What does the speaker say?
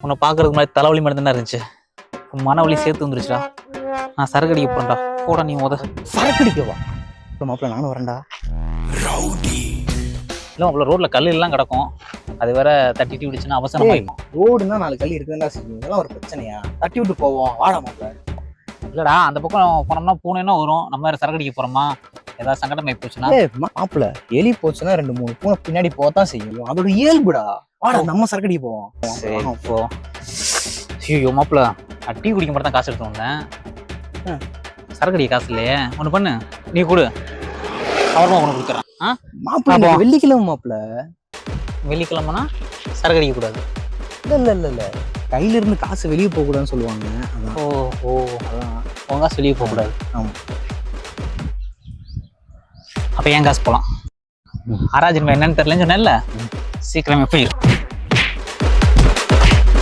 உன்னை பார்க்கறதுக்கு முன்னாடி தலைவலி மட்டும் தானே இருந்துச்சு. மன வலி சேர்த்து வந்துருச்சுடா. நான் சரக்கு அடிக்க போறேன்டா. போடா நீ சரக்கு அடிக்கவா? மாப்பிள்ள நானும் வரேன்டா. இல்லை அவ்வளோ ரோட்ல கல் எல்லாம் கிடக்கும். அது வேற தட்டிட்டு விடுச்சுன்னா அவசரமா இருக்கும். ரோடுன்னா 4 கல் இருக்குதுன்னா செய்யும். இதெல்லாம் ஒரு பிரச்சனையா? தட்டி விட்டு போவோம். வாடா மாப்பிள்ள. இல்லடா அந்த பக்கம் போனோம்னா பூனைன்னா வரும். நம்ம வேற சரக்கு அடிக்க போறோமா? ஏதாவது சங்கடம் ஆகி போச்சுன்னா மாப்பிள்ள எலி போச்சுன்னா 2-3 பூனை பின்னாடி போதான் செய்யும். அதோட இயல்புடா. வாடா நம்ம சரக்கு அடிக்க போவோம். சரி போ. ஐயோ மாப்பிள்ள நான் டீ குடிக்க மட்டும் தான் காசு எடுத்து வந்தேன். சரக்கு அடிக்க காசு இல்லையே. ஒன்று பண்ணு, நீ கொடு, அப்புறமா ஒன்று கொடுத்துறேன். மாப்பிள்ள வெள்ளிக்கிழமை மாப்பிள்ள. வெள்ளிக்கிழமைனா சரக்கு அடிக்க கூடாது. இல்ல கையில இருந்து காசு வெளியே போக கூடாதுன்னு சொல்லுவாங்க. ஓ அதான் உன் காசு வெளியே போக கூடாது. ஆமா. அப்ப என் காசு போலாம். ஆராஜன் என்னன்னு தெரியலன்னு சொன்னேன்ல, சீக்கிரமே போயிடும்.